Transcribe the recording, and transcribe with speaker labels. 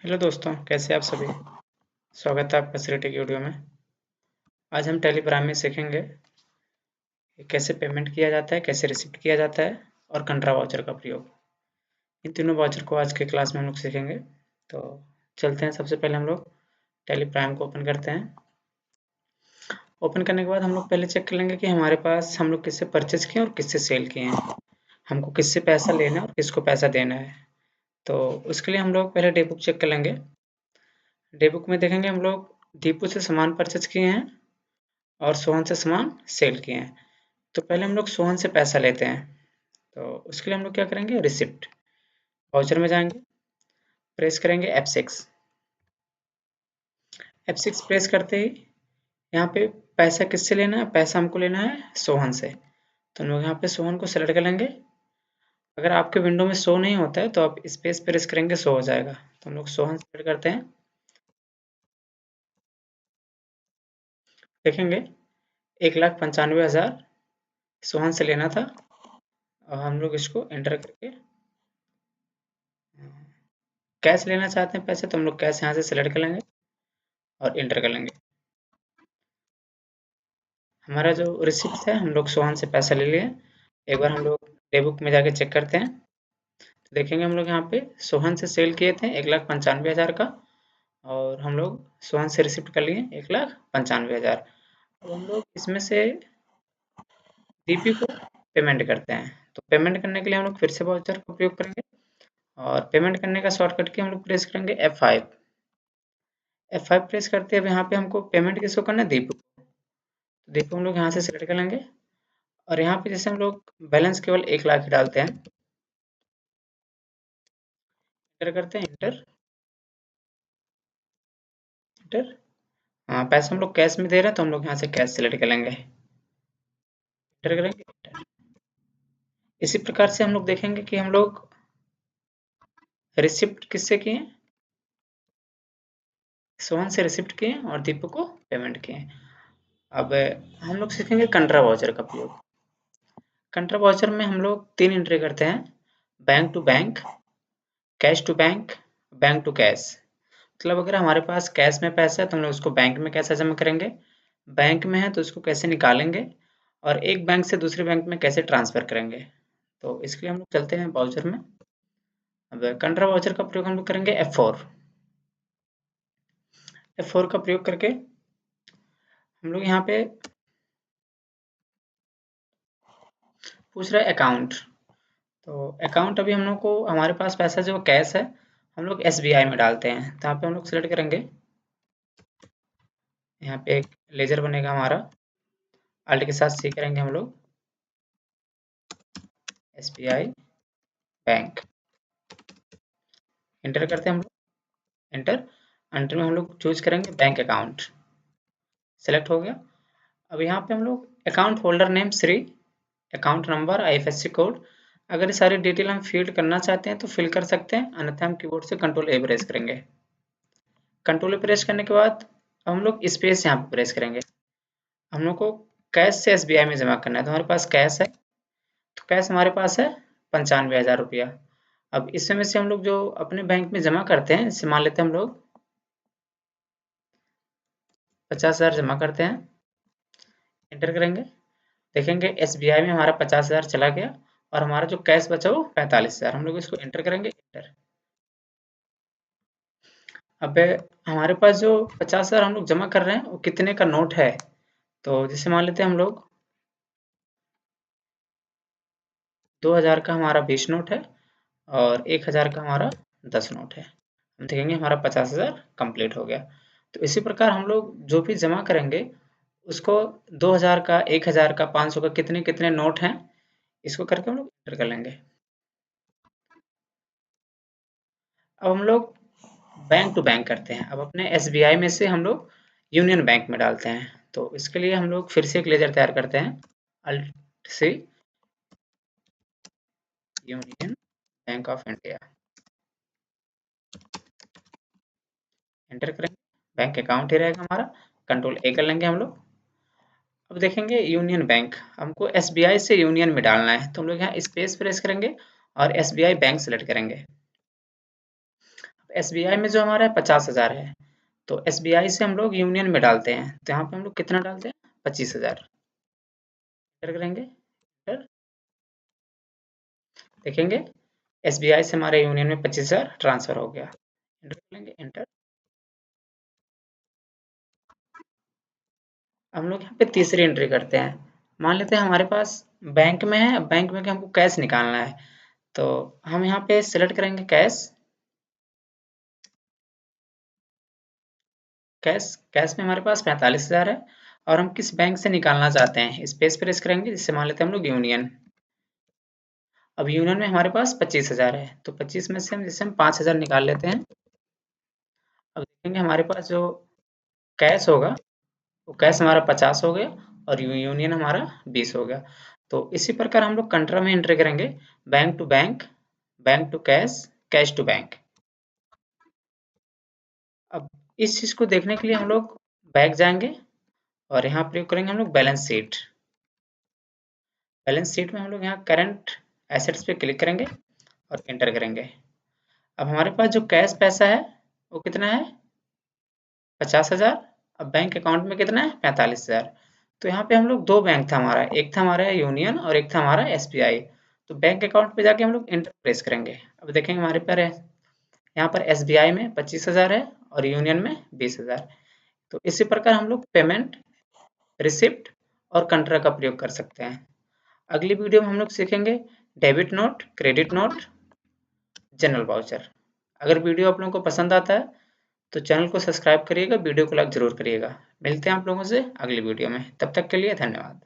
Speaker 1: Hello दोस्तों, कैसे आप सभी। स्वागत है आपका श्री टेक वीडियो में। आज हम टेलीग्राम में सीखेंगे कि कैसे पेमेंट किया जाता है, कैसे रिसिप्ट किया जाता है और कंट्रा वाउचर का प्रयोग। इन तीनों वाउचर को आज के क्लास में हम लोग सीखेंगे। तो चलते हैं। सबसे पहले हम लोग टेलीग्राम को ओपन करते हैं। ओपन करने के बाद हम लोग पहले चेक कर लेंगे कि हमारे पास हम लोग किससे परचेज किए और किससे सेल किए हैं, हमको किससे पैसा लेना है और किसको पैसा देना है। तो उसके लिए हम लोग पहले डे बुक चेक कर लेंगे। डे बुक में देखेंगे हम लोग दीपू से सामान परचेज किए हैं और सोहन से सामान सेल किए हैं। तो पहले हम लोग सोहन से पैसा लेते हैं। तो उसके लिए हम लोग क्या करेंगे, रिसिप्ट वाउचर में जाएंगे, प्रेस करेंगे F6। F6 प्रेस करते ही यहाँ पे पैसा किससे लेना है, पैसा हमको लेना है सोहन से। तो हम लोग यहाँ पे सोहन को सेलेक्ट कर लेंगे। अगर आपके विंडो में शो नहीं होता है तो आप स्पेस प्रेस करेंगे, शो हो जाएगा। तो हम लोग सोहन सेलेक्ट करते हैं। देखेंगे 1,95,000 सोहन से लेना था और हम लोग इसको एंटर करके कैश लेना चाहते हैं पैसे, तो हम लोग कैश यहाँ से सेलेक्ट कर लेंगे और एंटर कर लेंगे। हमारा जो रिसिप्ट है, हम लोग सोहन से पैसा ले लिए। एक बार हम लोग डे बुक में जाके चेक करते हैं। तो देखेंगे हम लोग यहाँ पे सोहन से सेल किए थे 1,95,000 का और हम लोग सोहन से रिसिप्ट कर लिए 1,95,000। अब हम लोग इसमें से दीपी को पेमेंट करते हैं। तो पेमेंट करने के लिए हम लोग फिर से वाउचर का उपयोग करेंगे और पेमेंट करने का शॉर्टकट की हम लोग प्रेस करेंगे F5। F5 प्रेस करते हैं। अब यहाँ पे हमको पेमेंट किसको करना है, दीपू। तो दीपू हम लोग यहाँ से सेलेक्ट कर लेंगे और यहाँ पे जैसे हम लोग बैलेंस केवल 1,00,000 ही डालते हैं, एंटर करते हैं, एंटर एंटर। हाँ, पैसा हम लोग कैश में दे रहे हैं तो हम लोग यहाँ से कैश सेलेक्ट कर लेंगे, एंटर करेंगे, एंटर। इसी प्रकार से हम लोग देखेंगे कि हम लोग रिसिप्ट किससे किए, सोहन से रिसिप्ट किए और दीपू को पेमेंट किए। अब हम लोग सीखेंगे कंट्रा वाउचर का प्रयोग। कंट्रा वाउचर में हम लोग 3 एंट्री करते हैं, bank to bank, cash to bank, bank to cash. मतलब अगर हमारे पास कैश में पैसा है तो हम लोग उसको बैंक में कैसे जमा करेंगे, बैंक में है तो उसको कैसे निकालेंगे और एक बैंक से दूसरे बैंक में कैसे ट्रांसफर करेंगे। तो इसके लिए हम लोग चलते हैं वाउचर में। अब कंट्रा वाउचर का प्रयोग हम लोग करेंगे F4। F4 का प्रयोग करके हम लोग यहाँ पे पूछ रहा है अकाउंट। तो अकाउंट अभी हम लोग को, हमारे पास पैसा जो कैश है हम लोग SBI में डालते हैं। तो यहाँ पे हम लोग सेलेक्ट करेंगे, यहाँ पे एक लेजर बनेगा हमारा, अल्ट के साथ सी करेंगे हम लोग, SBI बैंक, एंटर करते हैं हम लोग, एंटर। एंटर में हम लोग चूज करेंगे बैंक अकाउंट, सेलेक्ट हो गया। अब यहाँ पे हम लोग account holder name Shri, account number, IFSC code, अगर ये सारी डिटेल हम फिल करना चाहते हैं तो फिल कर सकते हैं, अन्यथा हम कीबोर्ड से कंट्रोल A प्रेस करेंगे। कंट्रोल A प्रेस करने के बाद हम लोग स्पेस यहाँ पे प्रेस करेंगे। हम लोग को कैश से SBI में जमा करना है, तो हमारे पास कैश है, तो कैश हमारे पास है 95,000 रुपया। अब इसमें से हम लोग जो अपने बैंक में जमा करते हैं, जैसे मान लेते हैं हम लोग 50,000 जमा करते हैं, एंटर करेंगे। देखेंगे SBI में हमारा 50,000 चला गया और हमारा जो कैश बचा वो 45,000। हम लोग इसको एंटर करेंगे, एंटर। अब हमारे पास जो 50,000 हम लोग जमा कर रहे हैं वो कितने का नोट है, तो जैसे मान लेते हैं हम लोग 2,000 का हमारा 20 नोट है और 1,000 का हमारा 10 नोट है। हम देखेंगे हमारा 50,000 कंप्लीट हो गया। तो इसी प्रकार हम लोग जो भी जमा करेंगे उसको 2,000 का, 1,000 का, 500 का, कितने कितने नोट हैं, इसको करके हम लोग एंटर कर लेंगे। अब हम लोग बैंक टू बैंक करते हैं। अब अपने SBI में से हम लोग यूनियन बैंक में डालते हैं। तो इसके लिए हम लोग फिर से एक लेजर तैयार करते हैं, अल्ट से union bank of India, enter करेंगे। बैंक अकाउंट ही रहेगा हमारा, कंट्रोल A कर लेंगे हम लोग। अब देखेंगे यूनियन बैंक, हमको SBI से यूनियन में डालना है, तो हम लोग यहाँ स्पेस प्रेस करेंगे और SBI बैंक सेलेक्ट करेंगे। SBI में जो हमारा 50,000 है, तो SBI से हम लोग यूनियन में डालते हैं, तो यहाँ पे हम लोग कितना डालते हैं 25,000 एंटर करेंगे। एंटर देखेंगे SBI से हमारे यूनियन में 25,000 ट्रांसफर हो गया। एंटर करेंगे। एंटर हम लोग यहाँ पे तीसरी एंट्री करते हैं। मान लेते हैं हमारे पास बैंक में है, बैंक में हमको कैश निकालना है, तो हम यहाँ पे सिलेक्ट करेंगे कैश। कैश में हमारे पास 45,000 है और हम किस बैंक से निकालना चाहते हैं, स्पेस प्रेस करेंगे, जिससे मान लेते हैं हम लोग यूनियन। अब यूनियन में हमारे पास 25,000 है, तो 25 में से हम जैसे हम 5,000 निकाल लेते हैं। अब देखेंगे हमारे पास जो कैश होगा वो कैश हमारा 50 हो गया और यूनियन हमारा 20 हो गया। तो इसी प्रकार हम लोग कंट्रा में एंट्री करेंगे, bank to bank, bank to cash, cash to bank. अब इस चीज को देखने के लिए हम लोग बैक जाएंगे और यहाँ प्रयोग करेंगे हम लोग बैलेंस शीट। बैलेंस शीट में हम लोग यहाँ करंट एसेट्स पे क्लिक करेंगे और एंटर करेंगे। अब हमारे पास जो कैश पैसा है वो कितना है 50,000। अब बैंक अकाउंट में कितना है 45,000। तो यहाँ पे हम लोग दो बैंक था हमारा, एक था हमारा यूनियन और एक था हमारा SBI। तो बैंक अकाउंट पे जाके हम लोग एंटर प्रेस करेंगे। अब देखेंगे हमारे पर है यहाँ पर SBI में 25,000 है और यूनियन में 20,000। तो इसी प्रकार हम लोग पेमेंट, रिसिप्ट और कंट्रा का प्रयोग कर सकते हैं। अगली वीडियो में हम लोग सीखेंगे debit note, credit note, general voucher. अगर वीडियो आप लोगों को पसंद आता है तो चैनल को सब्सक्राइब करिएगा, वीडियो को लाइक जरूर करिएगा। मिलते हैं आप लोगों से अगली वीडियो में, तब तक के लिए धन्यवाद।